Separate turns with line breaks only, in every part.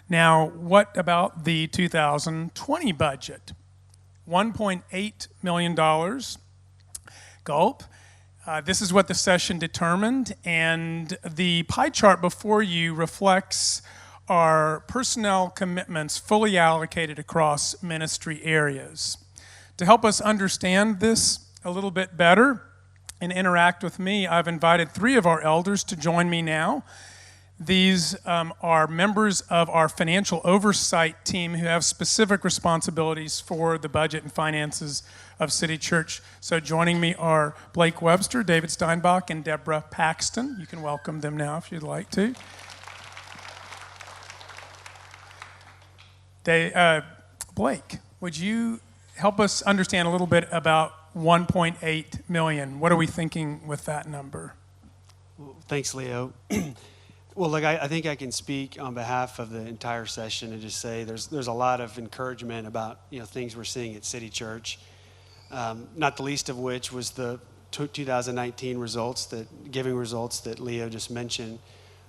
Now, what about the 2020 budget? $1.8 million. Gulp. This is what the session determined, and the pie chart before you reflects our personnel commitments fully allocated across ministry areas. To help us understand this a little bit better and interact with me, I've invited 3 of our elders to join me now. These are members of our financial oversight team who have specific responsibilities for the budget and finances of City Church. So joining me are Blake Webster, David Steinbach, and Deborah Paxton. You can welcome them now if you'd like to. Blake, would you help us understand a little bit about 1.8 million? What are we thinking with that number?
Well, thanks, Leo. Well, look, I think I can speak on behalf of the entire session and just say there's a lot of encouragement about things we're seeing at City Church. Not the least of which was the 2019 giving results that Leo just mentioned,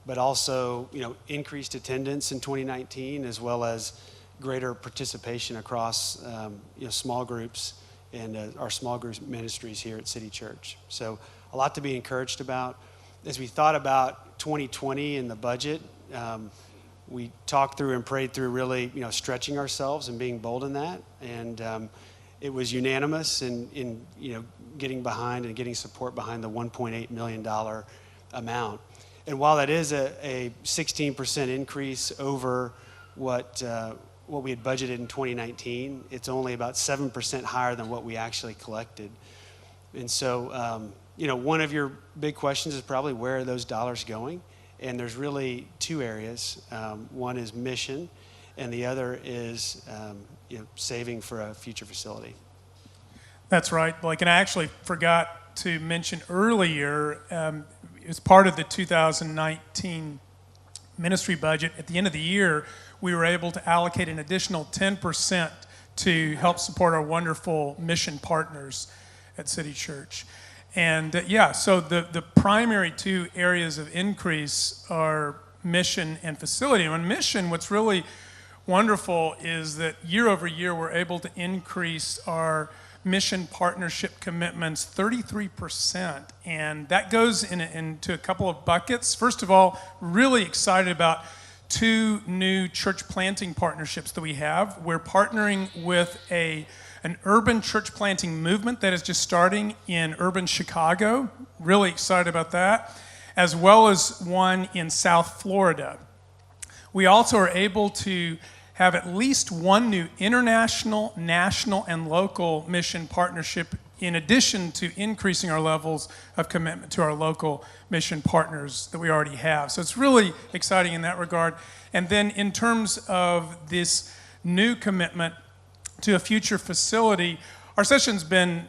but also increased attendance in 2019 as well as greater participation across small groups and our small group ministries here at City Church. So a lot to be encouraged about. As we thought about 2020 and the budget, we talked through and prayed through really stretching ourselves and being bold in that, and it was unanimous in getting behind and getting support behind the $1.8 million amount. And while that is a 16% increase over what we had budgeted in 2019, it's only about 7% higher than what we actually collected. And so, one of your big questions is probably where are those dollars going? And there's really 2 areas. One is mission, and the other is saving for a future facility.
That's right, Blake. And I actually forgot to mention earlier, as part of the 2019 ministry budget, at the end of the year, we were able to allocate an additional 10% to help support our wonderful mission partners at City Church. And so the primary 2 areas of increase are mission and facility. And on mission, what's really wonderful is that year over year, we're able to increase our mission partnership commitments 33%. And that goes into a couple of buckets. First of all, really excited about 2 new church planting partnerships that we have. We're partnering with an urban church planting movement that is just starting in urban Chicago. Really excited about that, as well as one in South Florida. We also are able to have at least 1 new international, national, and local mission partnership in addition to increasing our levels of commitment to our local mission partners that we already have. So it's really exciting in that regard. And then in terms of this new commitment to a future facility, our session's been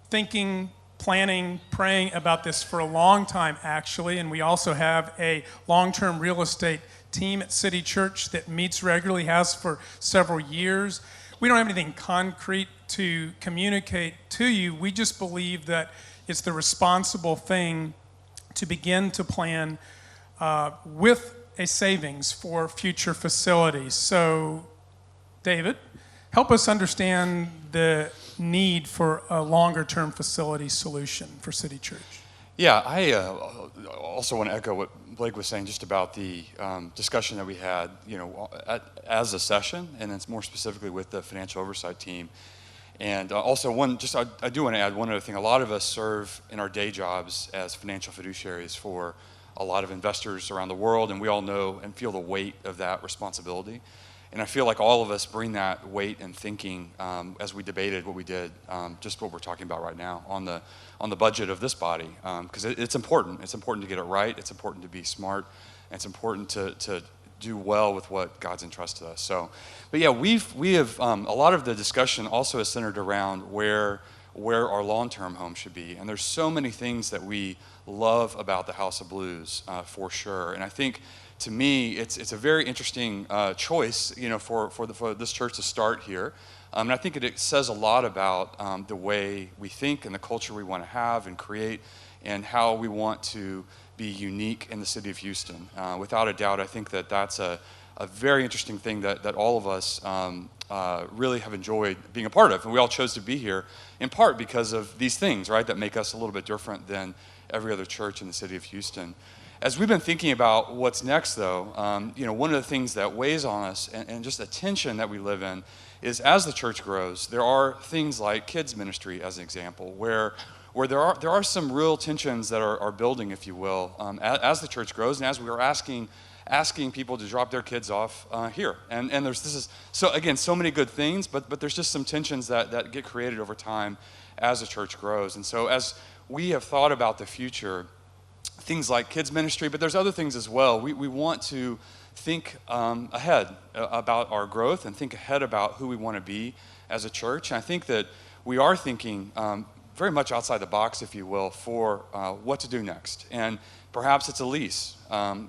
thinking, planning, praying about this for a long time, actually, and we also have a long-term real estate team at City Church that meets regularly, has for several years. We don't have anything concrete to communicate to you. We just believe that it's the responsible thing to begin to plan with a savings for future facilities. So, David, help us understand the need for a longer-term facility solution for City Church.
Yeah, I also want to echo what Blake was saying just about the discussion that we had, as a session, and then more specifically with the financial oversight team. And also I do want to add one other thing. A lot of us serve in our day jobs as financial fiduciaries for a lot of investors around the world, and we all know and feel the weight of that responsibility. And I feel like all of us bring that weight and thinking as we debated what we did, just what we're talking about right now on the budget of this body, because it's important. It's important to get it right. It's important to be smart. And it's important to do well with what God's entrusted us. So, but yeah, we have a lot of the discussion also is centered around where our long-term home should be. And there's so many things that we love about the House of Blues, for sure. And I think, to me, it's a very interesting choice, for this church to start here. And I think it says a lot about the way we think and the culture we want to have and create, and how we want to be unique in the city of Houston. Without a doubt, I think that's a a very interesting thing that all of us really have enjoyed being a part of. And we all chose to be here in part because of these things, right, that make us a little bit different than every other church in the city of Houston. As we've been thinking about what's next, though, one of the things that weighs on us and just the tension that we live in is as the church grows, there are things like kids ministry, as an example, where there are some real tensions that are building, if you will, as the church grows and as we are asking people to drop their kids off here. And so many good things, but there's just some tensions that get created over time as the church grows. And so as we have thought about the future, things like kids ministry, but there's other things as well. We want to think ahead about our growth and think ahead about who we want to be as a church. And I think that we are thinking very much outside the box, if you will, for what to do next. And perhaps it's a lease.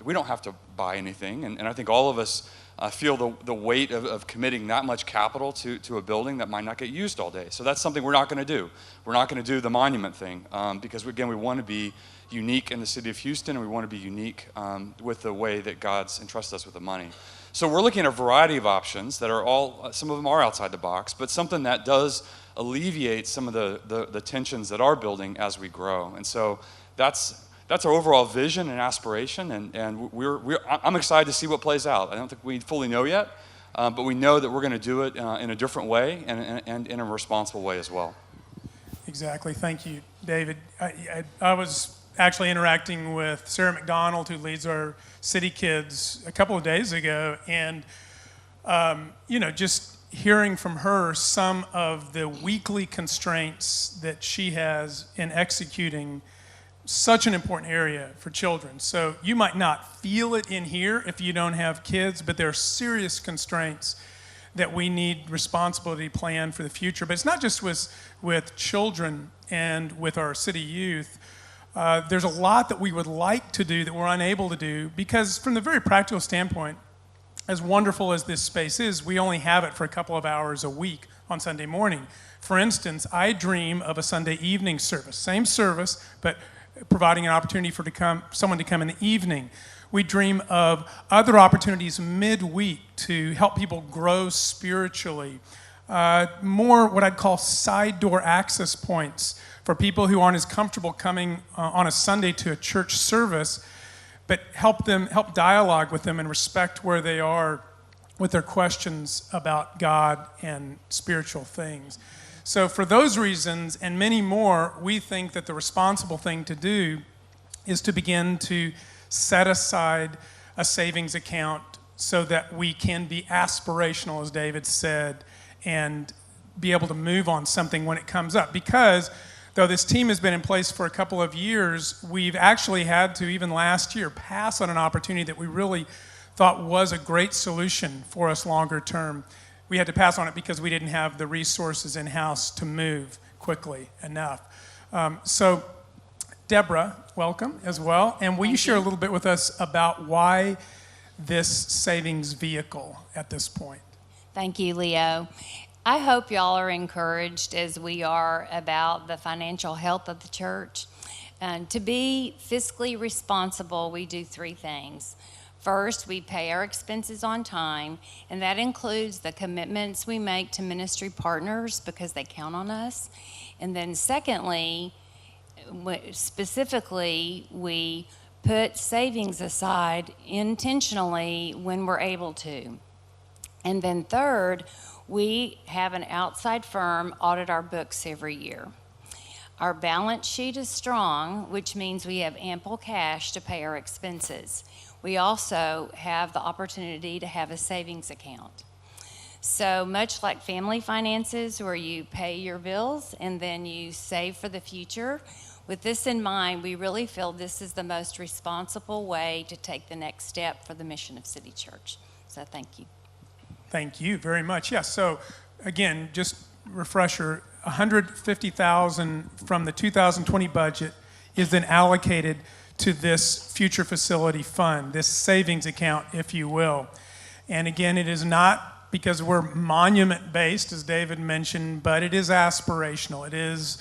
We don't have to buy anything. And I think all of us feel the weight of committing that much capital to a building that might not get used all day. So that's something we're not going to do. We're not going to do the monument thing because, again, we want to be unique in the city of Houston, and we want to be unique with the way that God's entrusted us with the money. So we're looking at a variety of options that are some of them are outside the box, but something that does alleviate some of the tensions that are building as we grow. And so that's our overall vision and aspiration, and I'm excited to see what plays out. I don't think we fully know yet, but we know that we're going to do it in a different way and in a responsible way as well.
Exactly. Thank you, David. I was actually interacting with Sarah McDonald, who leads our city kids, a couple of days ago, and just hearing from her some of the weekly constraints that she has in executing such an important area for children. So you might not feel it in here if you don't have kids, but there are serious constraints that we need responsibility planned for the future. But it's not just with children and with our city youth. There's a lot that we would like to do that we're unable to do because from the very practical standpoint, as wonderful as this space is, we only have it for a couple of hours a week on Sunday morning. For instance, I dream of a Sunday evening service, same service, but providing an opportunity for someone to come in the evening. We dream of other opportunities midweek to help people grow spiritually. More what I'd call side door access points for people who aren't as comfortable coming on a Sunday to a church service, but help dialogue with them and respect where they are with their questions about God and spiritual things. So for those reasons and many more, we think that the responsible thing to do is to begin to set aside a savings account so that we can be aspirational, as David said, and be able to move on something when it comes up. Because though this team has been in place for a couple of years, we've actually had to, even last year, pass on an opportunity that we really thought was a great solution for us longer term. We had to pass on it because we didn't have the resources in-house to move quickly enough. So, Deborah, welcome as well. And will you share a little bit with us about why this savings vehicle at this point?
Thank you, Leo. I hope y'all are encouraged as we are about the financial health of the church. To be fiscally responsible, we do three things. First, we pay our expenses on time, and that includes the commitments we make to ministry partners because they count on us. And then secondly, specifically, we put savings aside intentionally when we're able to. And then third, we have an outside firm audit our books every year. Our balance sheet is strong, which means we have ample cash to pay our expenses. We also have the opportunity to have a savings account. So much like family finances, where you pay your bills and then you save for the future, with this in mind, we really feel this is the most responsible way to take the next step for the mission of City Church. So thank you.
Thank you very much. Yes, so again, just refresher, $150,000 from the 2020 budget is then allocated to this future facility fund, this savings account, if you will. And again, it is not because we're monument-based, as David mentioned, but it is aspirational. It is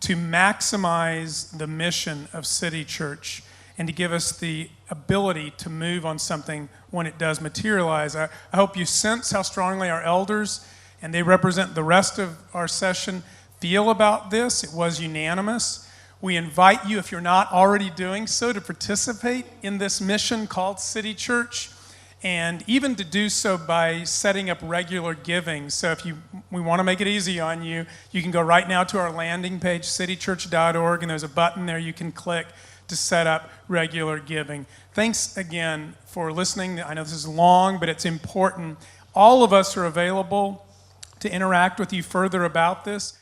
to maximize the mission of City Church and to give us the ability to move on something when it does materialize. I hope you sense how strongly our elders, and they represent the rest of our session, feel about this. It was unanimous. We invite you, if you're not already doing so, to participate in this mission called City Church, and even to do so by setting up regular giving. So if we want to make it easy on you, you can go right now to our landing page, citychurch.org, and there's a button there you can click to set up regular giving. Thanks again for listening. I know this is long, but it's important. All of us are available to interact with you further about this.